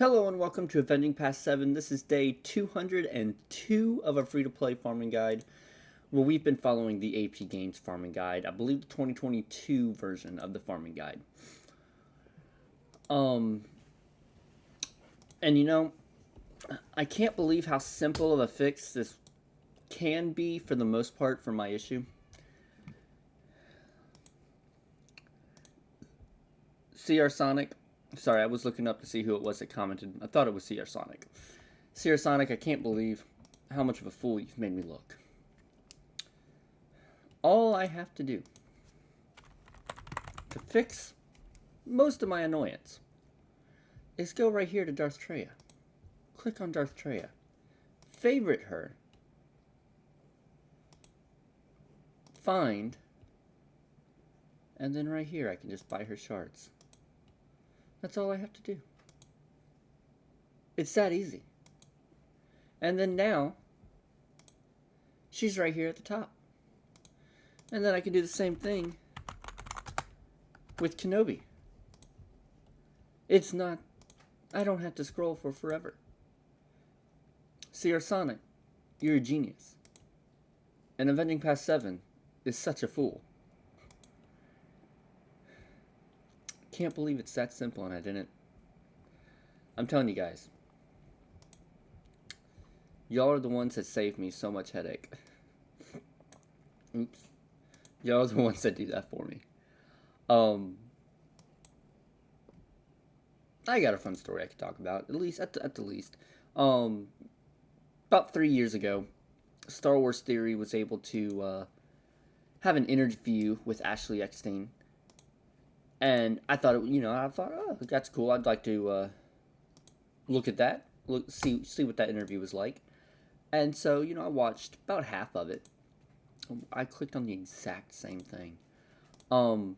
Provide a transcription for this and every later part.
Hello and welcome to Avenging Past 7. This is day 202 of our free-to-play farming guide, where we've been following the APGains farming guide. I believe the 2022 version of the farming guide. And I can't believe how simple of a fix this can be for the most part for my issue. CR Sonic. Sorry, I was looking up to see who it was that commented. I thought it was CR Sonic. CR Sonic, I can't believe how much of a fool you've made me look. All I have to do to fix most of my annoyance is go right here to Darth Treya. Click on Darth Treya. Favorite her. Find. And then right here I can just buy her shards. That's all I have to do. It's that easy. And then now, she's right here at the top. And then I can do the same thing with Kenobi. It's not, I don't have to scroll for forever. CR Sonic, you're a genius. And Avenging Past 7 is such a fool. Can't believe it's that simple and I didn't. I'm telling you guys, y'all are the ones that save me so much headache. Oops. Y'all are the ones that do that for me. I got a fun story I could talk about, at least at the least. About 3 years ago, Star Wars Theory was able to have an interview with Ashley Eckstein. And I thought, oh, that's cool. I'd like to look at that, see what that interview was like. And so, I watched about half of it. I clicked on the exact same thing. And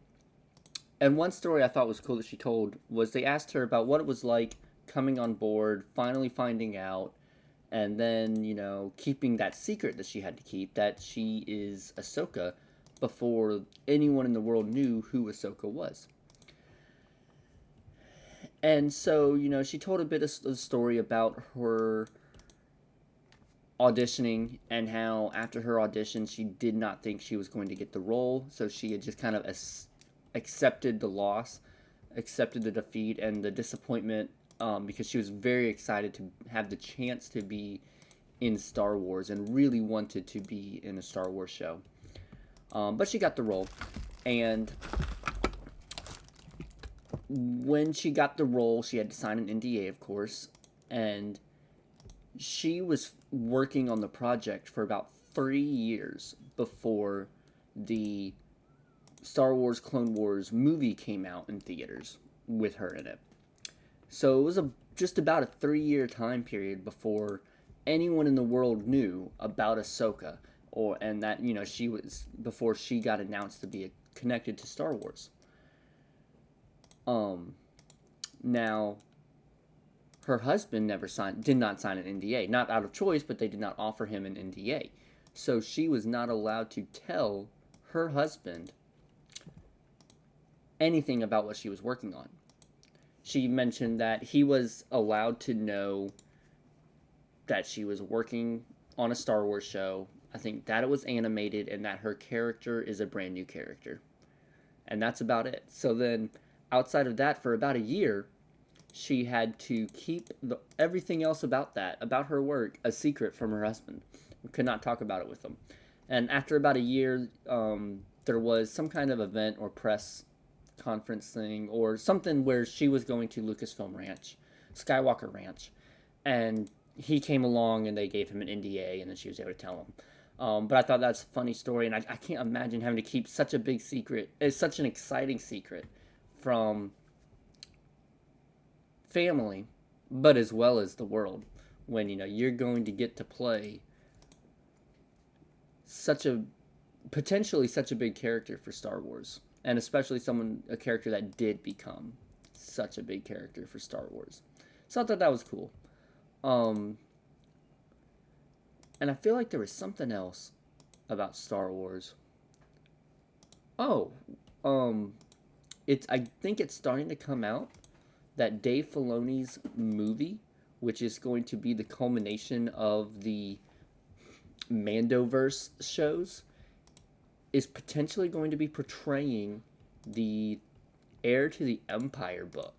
one story I thought was cool that she told was they asked her about what it was like coming on board, finally finding out, and then, keeping that secret that she had to keep, that she is Ahsoka, before anyone in the world knew who Ahsoka was. And so, she told a bit of the story about her auditioning and how after her audition she did not think she was going to get the role, so she had just kind of accepted the loss, accepted the defeat and the disappointment, because she was very excited to have the chance to be in Star Wars and really wanted to be in a Star Wars show. But she got the role, and when she got the role, she had to sign an NDA, of course, and she was working on the project for about 3 years before the Star Wars Clone Wars movie came out in theaters with her in it. So it was just about a 3-year time period before anyone in the world knew about Ahsoka, and that she was before she got announced to be connected to Star Wars. Now, her husband did not sign an NDA, not out of choice, but they did not offer him an NDA, so she was not allowed to tell her husband anything about what she was working on. She mentioned that he was allowed to know that she was working on a Star Wars show. I think that it was animated and that her character is a brand new character. And that's about it. So then, outside of that, for about a year, she had to keep everything else about her work, a secret from her husband. We could not talk about it with him. And after about a year, there was some kind of event or press conference thing or something where she was going to Lucasfilm Ranch, Skywalker Ranch, and he came along and they gave him an NDA, and then she was able to tell him. But I thought that's a funny story, and I can't imagine having to keep such a big secret. It's such an exciting secret from family, but as well as the world, when you're going to get to play potentially such a big character for Star Wars, and especially a character that did become such a big character for Star Wars. So I thought that was cool. And I feel like there was something else about Star Wars. Oh, I think it's starting to come out that Dave Filoni's movie, which is going to be the culmination of the Mandoverse shows, is potentially going to be portraying the Heir to the Empire book.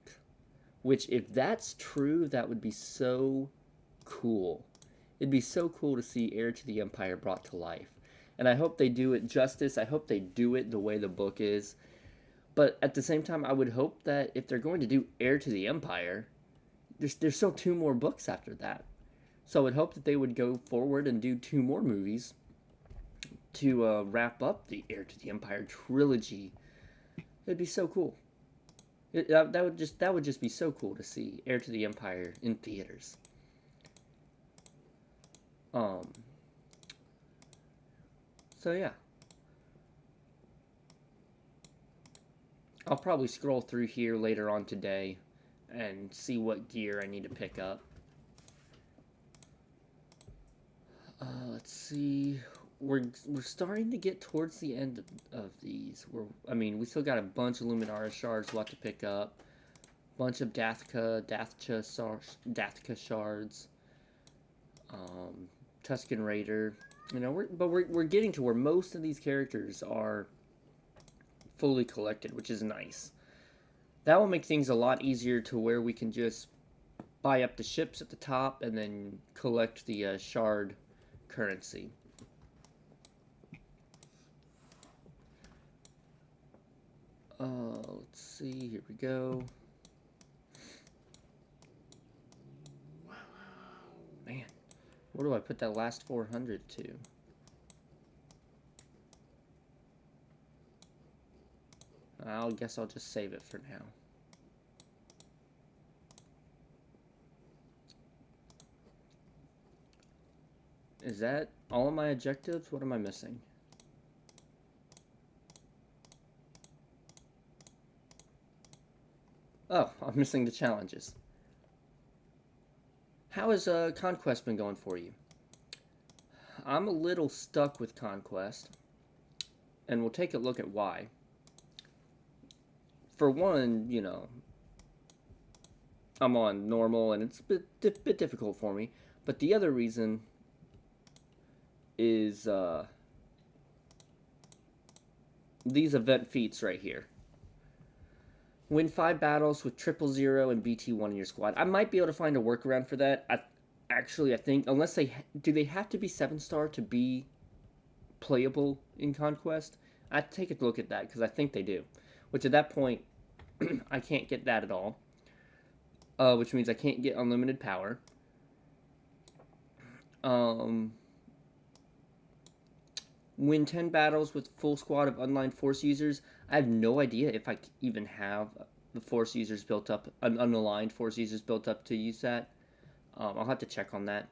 Which, if that's true, that would be so cool. It'd be so cool to see Heir to the Empire brought to life. And I hope they do it justice. I hope they do it the way the book is. But at the same time, I would hope that if they're going to do Heir to the Empire, there's still 2 more books after that. So I would hope that they would go forward and do 2 more movies to wrap up the Heir to the Empire trilogy. It'd be so cool. That would just be so cool to see Heir to the Empire in theaters. So yeah. I'll probably scroll through here later on today and see what gear I need to pick up. Let's see. We're starting to get towards the end of these. We still got a bunch of Luminara shards we'll have to pick up. Bunch of Dathka shards. Tusken Raider. We're getting to where most of these characters are fully collected, which is nice. That will make things a lot easier to where we can just buy up the ships at the top and then collect the shard currency. Let's see, here we go. Man, where do I put that last 400 to? I guess I'll just save it for now. Is that all of my objectives? What am I missing? Oh, I'm missing the challenges. How has Conquest been going for you? I'm a little stuck with Conquest, and we'll take a look at why. For one, I'm on normal, and it's a bit difficult for me. But the other reason is these event feats right here. Win 5 battles with 000 and BT1 in your squad. I might be able to find a workaround for that. I think, unless do they have to be 7-star to be playable in Conquest? I'd take a look at that, because I think they do. Which at that point, I can't get that at all. Which means I can't get unlimited power. Win 10 battles with full squad of unlined force users. I have no idea if I even have the force users built up, unaligned force users built up to use that. I'll have to check on that.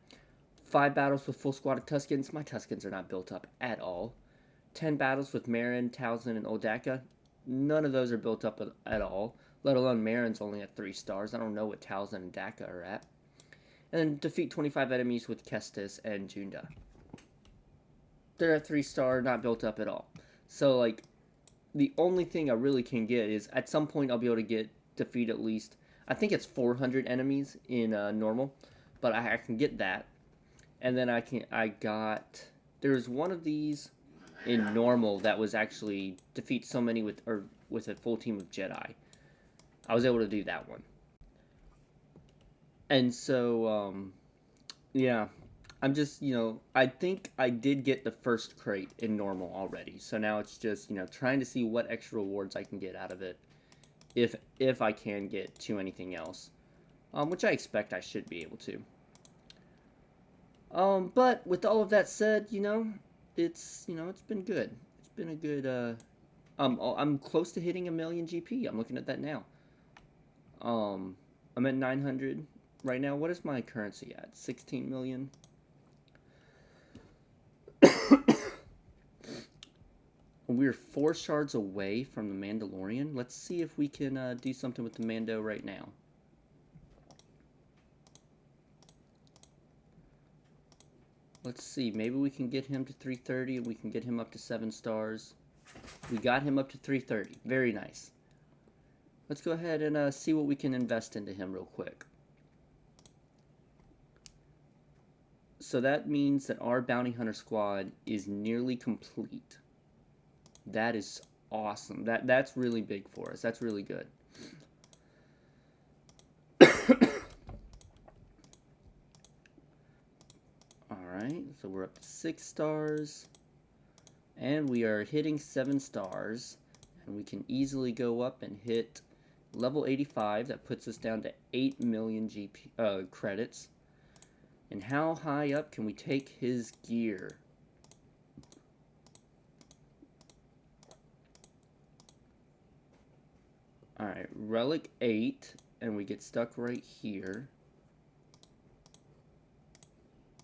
5 battles with full squad of Tuskens. My Tuskens are not built up at all. 10 battles with Marin, Towson, and Oldaka. None of those are built up at all, let alone Marin's only at 3 stars. I don't know what Towson and Daka are at. And then defeat 25 enemies with Kestis and Junda. They're at 3-star, not built up at all. So, the only thing I really can get is, at some point I'll be able to defeat at least, I think it's 400 enemies in normal, but I can get that. And then there's one of these in normal that was actually defeat so many with a full team of Jedi. I was able to do that one. And so, yeah. I'm just, I think I did get the first crate in normal already. So now it's just, trying to see what extra rewards I can get out of it. If I can get to anything else. Which I expect I should be able to. But with all of that said, it's been good. It's been a good, I'm close to hitting 1 million GP. I'm looking at that now. I'm at 900 right now. What is my currency at? 16 million. We're 4 shards away from the Mandalorian. Let's see if we can do something with the Mando right now. Let's see. Maybe we can get him to 330 and we can get him up to 7 stars. We got him up to 330. Very nice. let's go ahead and see what we can invest into him real quick. So that means that our bounty hunter squad is nearly complete. That is awesome. That's really big for us. That's really good. Alright, so we're up to 6 stars. And we are hitting 7 stars. And we can easily go up and hit level 85. That puts us down to 8 million credits. And how high up can we take his gear? Alright, relic 8, and we get stuck right here.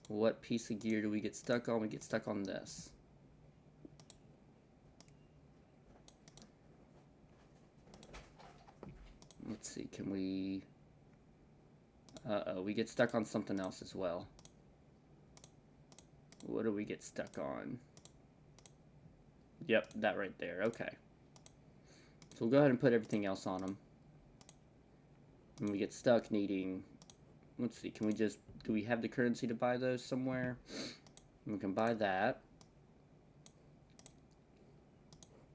What piece of gear do we get stuck on? We get stuck on this. Let's see, can we... Uh-oh, we get stuck on something else as well. What do we get stuck on? Yep, that right there, okay. So we'll go ahead and put everything else on them. And we get stuck needing... Let's see, can we just... Do we have the currency to buy those somewhere? We can buy that.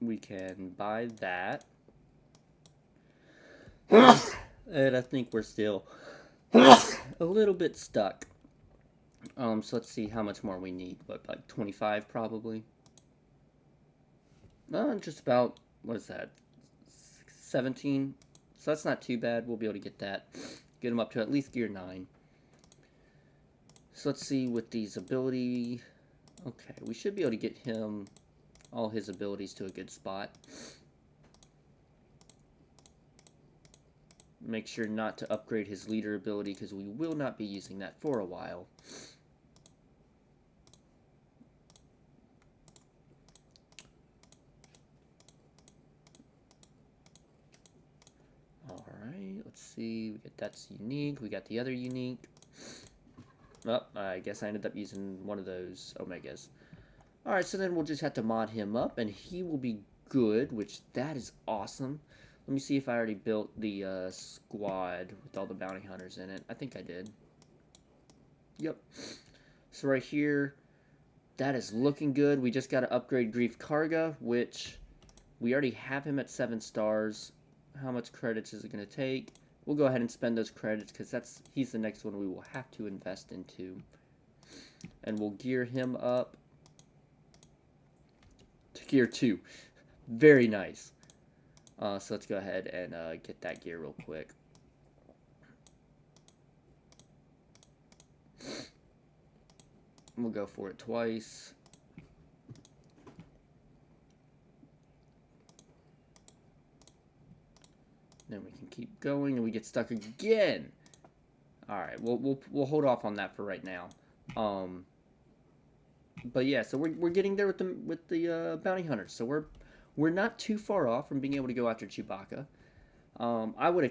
We can buy that. And I think we're still a little bit stuck. So let's see how much more we need. What, like 25 probably? Just about, what is that? 17? So that's not too bad. We'll be able to get that. Get him up to at least gear 9. So let's see with these ability. Okay, we should be able to get him all his abilities to a good spot. Make sure not to upgrade his leader ability because we will not be using that for a while. Alright, let's see. We get that's unique. We got the other unique. Oh, I guess I ended up using one of those Omegas. Alright, so then we'll just have to mod him up and he will be good, which that is awesome. Let me see if I already built the squad with all the bounty hunters in it. I think I did. Yep. So right here, that is looking good. We just got to upgrade Grief Karga, which we already have him at 7 stars. How much credits is it going to take? We'll go ahead and spend those credits because he's the next one we will have to invest into. And we'll gear him up to gear 2. Very nice. So let's go ahead and get that gear real quick. We'll go for it twice. Then we can keep going, and we get stuck again. All right, we'll hold off on that for right now. But yeah, so we're getting there with the bounty hunters. So we're not too far off from being able to go after Chewbacca. I would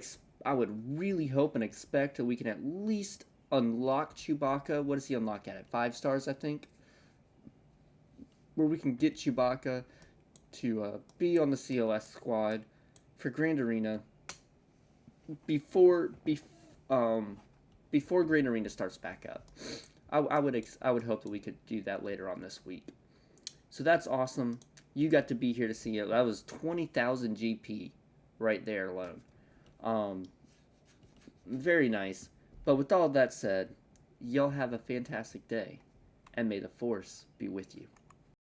really hope and expect that we can at least unlock Chewbacca. What does he unlock at 5 stars, I think? Where we can get Chewbacca to be on the CLS squad for Grand Arena before Grand Arena starts back up. I would hope that we could do that later on this week. So that's awesome. You got to be here to see it. That was 20,000 GP right there alone. Very nice. But with all that said, y'all have a fantastic day, and may the Force be with you.